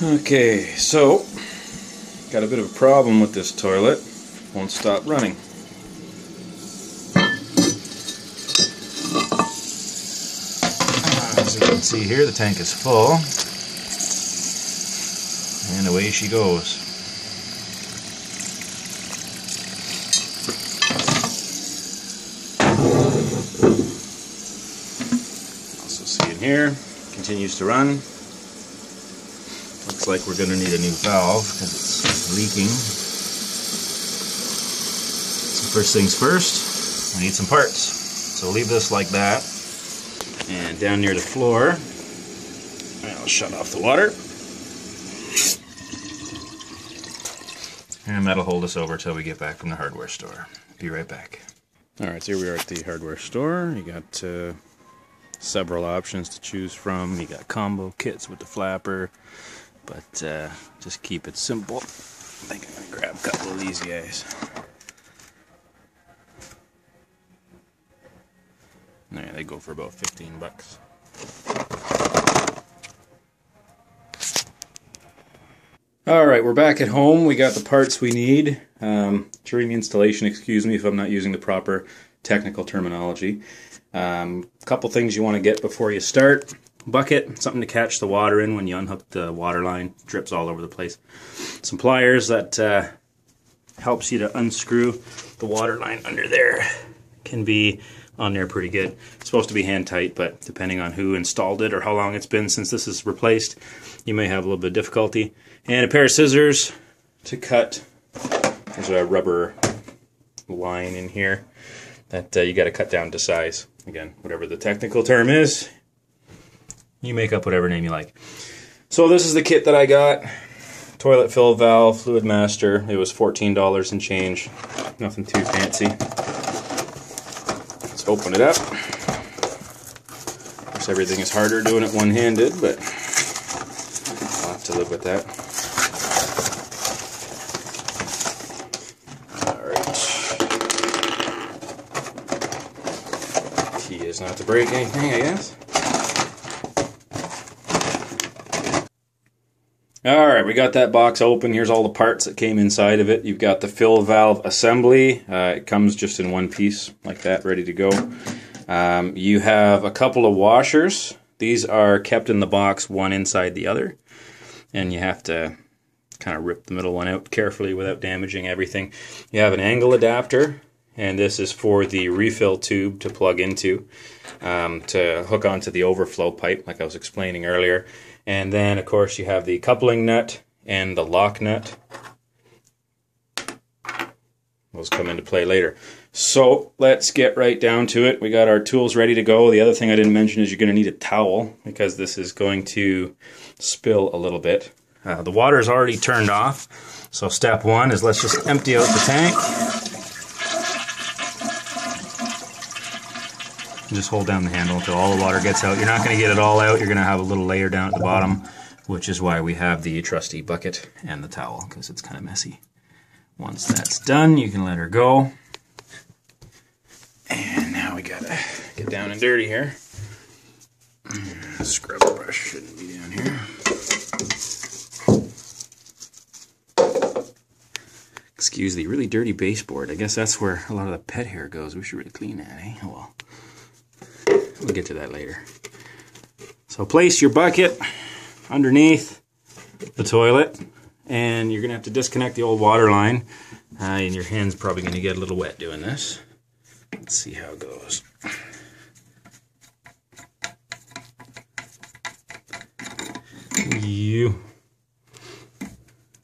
Okay, so got a bit of a problem with this toilet. Won't stop running. As you can see here, the tank is full, and away she goes. Also see in here, continues to run. Looks like we're going to need a new valve because it's leaking. So first things first, I need some parts. So we'll leave this like that. And down near the floor, I'll shut off the water. And that'll hold us over till we get back from the hardware store. Be right back. Alright, so here we are at the hardware store. You got several options to choose from. You got combo kits with the flapper. But just keep it simple. I think I'm going to grab a couple of these guys. Yeah, they go for about 15 bucks. Alright, we're back at home. We got the parts we need. During the installation, excuse me if I'm not using the proper technical terminology. Couple things you want to get before you start. Bucket, something to catch the water in when you unhook the water line. Drips all over the place. Some pliers that helps you to unscrew the water line under there. Can be on there pretty good. It's supposed to be hand tight, but depending on who installed it or how long it's been since this is replaced, you may have a little bit of difficulty. And a pair of scissors to cut. There's a rubber line in here that you got to cut down to size. Again, whatever the technical term is, you make up whatever name you like. So this is the kit that I got. Toilet fill valve, fluid master. It was $14 and change. Nothing too fancy. Let's open it up. Of course, everything is harder doing it one-handed, but I'll have to live with that. Alright. Key is not to break anything, I guess. Alright, we got that box open. Here's all the parts that came inside of it. You've got the fill valve assembly. It comes just in one piece, like that, ready to go. You have a couple of washers. These are kept in the box, one inside the other. And you have to kind of rip the middle one out carefully without damaging everything. You have an angle adapter, and this is for the refill tube to plug into, to hook onto the overflow pipe, like I was explaining earlier. And then, of course, you have the coupling nut and the lock nut. Those come into play later. So, let's get right down to it. We got our tools ready to go. The other thing I didn't mention is you're going to need a towel because this is going to spill a little bit. The water is already turned off. So, step one is let's just empty out the tank. Just hold down the handle until all the water gets out. You're not going to get it all out. You're going to have a little layer down at the bottom, which is why we have the trusty bucket and the towel, because it's kind of messy. Once that's done, you can let her go. And now we got to get down and dirty here. Scrub brush shouldn't be down here. Excuse the really dirty baseboard. I guess that's where a lot of the pet hair goes. We should really clean that, eh? Oh well. We'll get to that later. So place your bucket underneath the toilet, and you're going to have to disconnect the old water line, and your hand's probably going to get a little wet doing this. Let's see how it goes.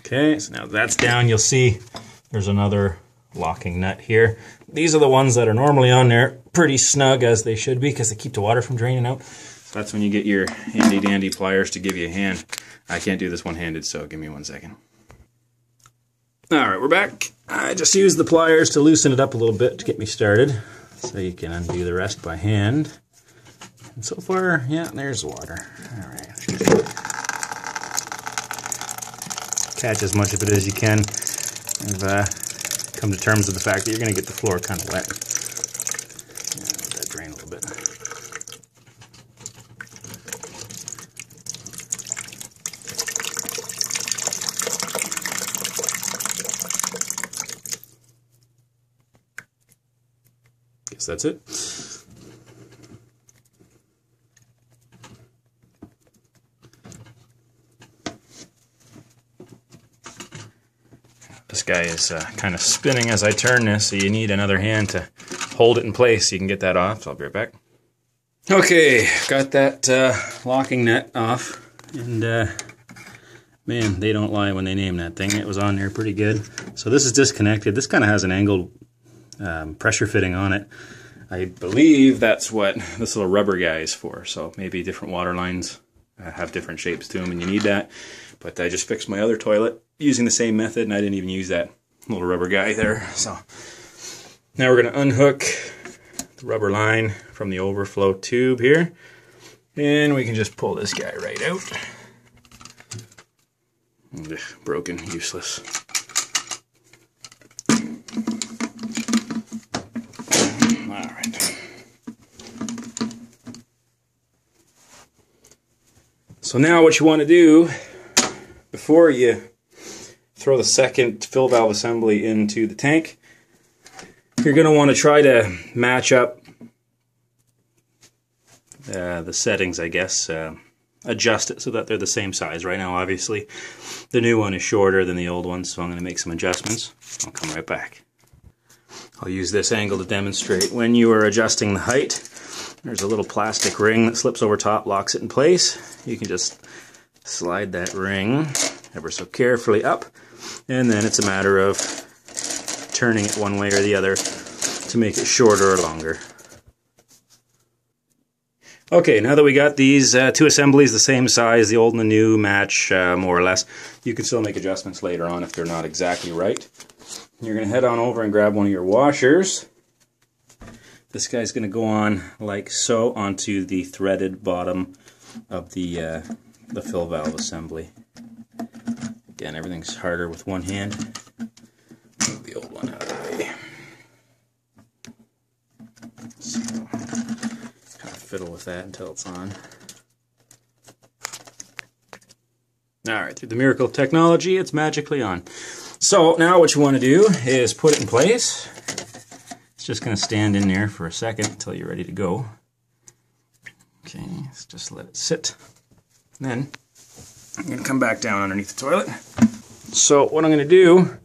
Okay, so now that's down, you'll see there's another locking nut here. These are the ones that are normally on there pretty snug, as they should be, because they keep the water from draining out. So that's when you get your handy dandy pliers to give you a hand. I can't do this one-handed, so give me 1 second. Alright, we're back. I just used the pliers to loosen it up a little bit to get me started. So you can undo the rest by hand. And so far, yeah, there's water. All right. Catch as much of it as you can. I've come to terms with the fact that you're going to get the floor kind of wet. Yeah, let that drain a little bit. Guess that's it. This guy is kind of spinning as I turn this, so you need another hand to hold it in place so you can get that off. So I'll be right back. Okay, got that locking nut off, and man, they don't lie when they name that thing. It was on there pretty good. So this is disconnected. This kind of has an angled pressure fitting on it. I believe that's what this little rubber guy is for. So maybe different water lines have different shapes to them, and you need that. But I just fixed my other toilet using the same method, and I didn't even use that little rubber guy there. So now we're going to unhook the rubber line from the overflow tube here, and we can just pull this guy right out. Ugh, broken, useless. All right. So now what you want to do before you throw the second fill valve assembly into the tank, you're going to want to try to match up the settings, I guess. Adjust it so that they're the same size. Right now, obviously, the new one is shorter than the old one, so I'm going to make some adjustments. I'll come right back. I'll use this angle to demonstrate. When you are adjusting the height, there's a little plastic ring that slips over top, locks it in place. You can just slide that ring ever so carefully up, and then it's a matter of turning it one way or the other to make it shorter or longer. Okay, now that we got these two assemblies the same size, the old and the new match more or less, you can still make adjustments later on if they're not exactly right. You're going to head on over and grab one of your washers. This guy's going to go on like so onto the threaded bottom of the fill valve assembly. Again, everything's harder with one hand. Move the old one out of the way. So, kind of fiddle with that until it's on. Alright, through the miracle of technology, it's magically on. So, now what you want to do is put it in place. It's just going to stand in there for a second until you're ready to go. Okay, let's just let it sit. And then I'm going to come back down underneath the toilet. So what I'm going to do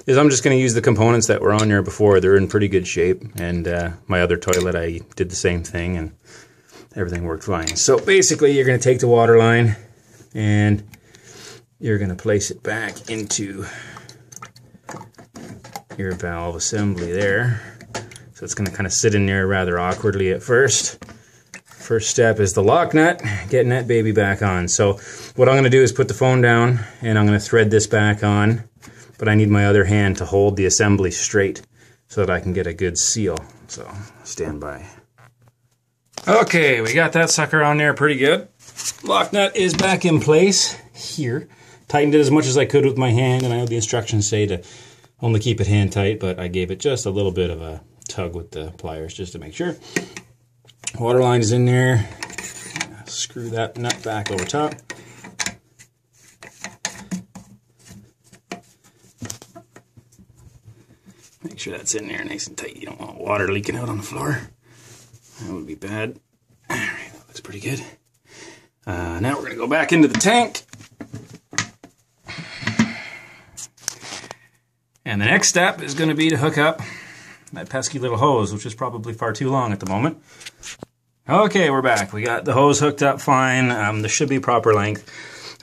is I'm just going to use the components that were on there before. They're in pretty good shape. And my other toilet, I did the same thing and everything worked fine. So basically you're going to take the water line and you're going to place it back into your valve assembly there. So it's going to kind of sit in there rather awkwardly at first. First step is the lock nut, getting that baby back on. So what I'm going to do is put the phone down and I'm going to thread this back on, but I need my other hand to hold the assembly straight so that I can get a good seal. So stand by. Okay, we got that sucker on there pretty good. Lock nut is back in place here. Tightened it as much as I could with my hand, and I know the instructions say to only keep it hand tight, but I gave it just a little bit of a tug with the pliers just to make sure. Water line is in there. Screw that nut back over top. Make sure that's in there nice and tight. You don't want water leaking out on the floor. That would be bad. Alright, that looks pretty good. Now we're going to go back into the tank. And the next step is going to be to hook up that pesky little hose, which is probably far too long at the moment. Okay, we're back. We got the hose hooked up fine. This should be proper length.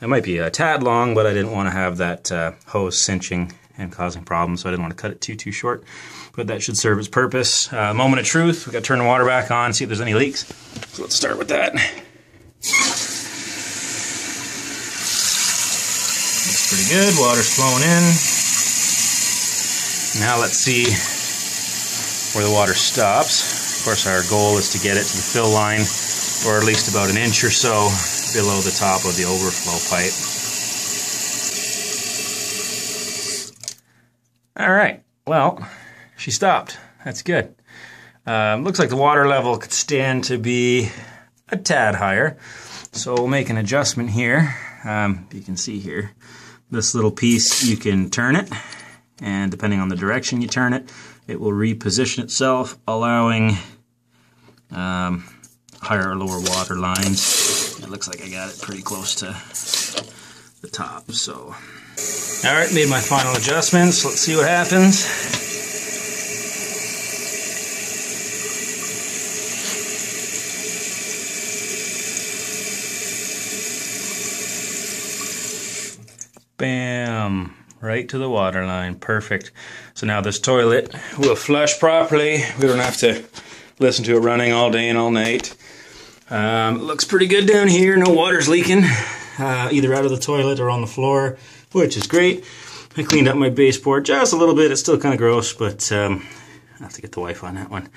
It might be a tad long, but I didn't want to have that hose cinching and causing problems, so I didn't want to cut it too short. But that should serve its purpose. Moment of truth. We got to turn the water back on, see if there's any leaks. So let's start with that. Looks pretty good. Water's flowing in. Now let's see where the water stops. Of course, our goal is to get it to the fill line, or at least about an inch or so below the top of the overflow pipe. All right, well, she stopped. That's good. Looks like the water level could stand to be a tad higher. So we'll make an adjustment here. You can see here, this little piece, you can turn it, and depending on the direction you turn it, it will reposition itself, allowing higher or lower water lines. It looks like I got it pretty close to the top, so. All right, made my final adjustments. Let's see what happens. Bam, right to the water line, perfect. So now this toilet will flush properly. We don't have to listen to it running all day and all night. It looks pretty good down here, no water's leaking, either out of the toilet or on the floor, which is great. I cleaned up my baseboard just a little bit. It's still kind of gross, but I have to get the wife on that one.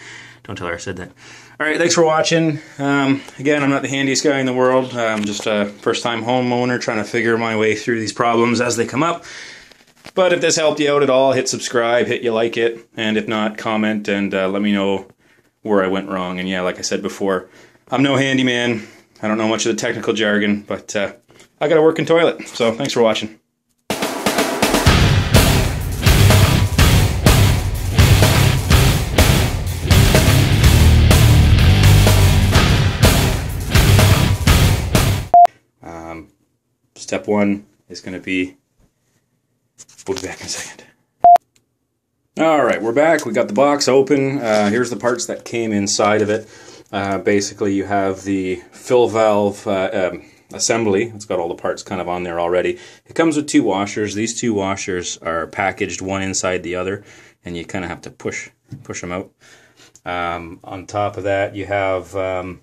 Don't tell her I said that. All right, thanks for watching. Again, I'm not the handiest guy in the world. I'm just a first-time homeowner trying to figure my way through these problems as they come up. But if this helped you out at all, hit subscribe, hit you like it, and if not, comment and let me know where I went wrong. And yeah, like I said before, I'm no handyman. I don't know much of the technical jargon, but I got a working toilet. So thanks for watching. Step one is going to be, we'll be back in a second. Alright, we're back. We got the box open. Here's the parts that came inside of it. Basically, you have the fill valve assembly. It's got all the parts kind of on there already. It comes with two washers. These two washers are packaged one inside the other, and you kind of have to push them out. On top of that, you have some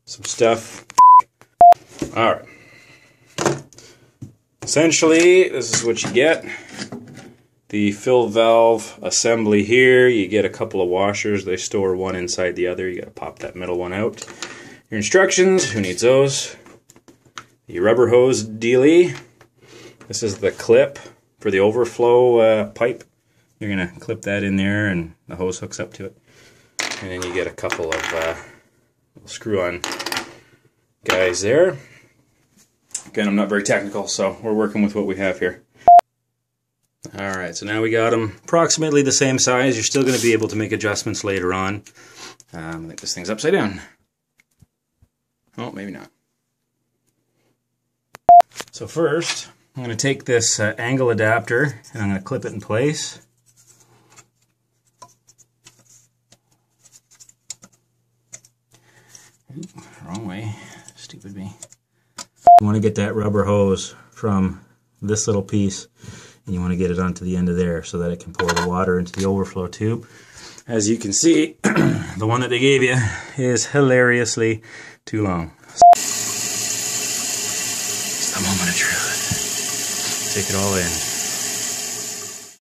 stuff. Alright, essentially this is what you get. The fill valve assembly here, you get a couple of washers. They store one inside the other. You got to pop that middle one out. Your instructions, who needs those? The rubber hose dealie. This is the clip for the overflow pipe. You're going to clip that in there and the hose hooks up to it. And then you get a couple of screw-on guys there. Again, I'm not very technical, so we're working with what we have here. Alright, so now we got them approximately the same size. You're still going to be able to make adjustments later on. I think this thing's upside down. Oh, maybe not. So first, I'm going to take this angle adapter and I'm going to clip it in place. Ooh, wrong way. Stupid me. You want to get that rubber hose from this little piece and you want to get it onto the end of there so that it can pour the water into the overflow tube. As you can see, the one that they gave you is hilariously too long. It's the moment of truth. Take it all in.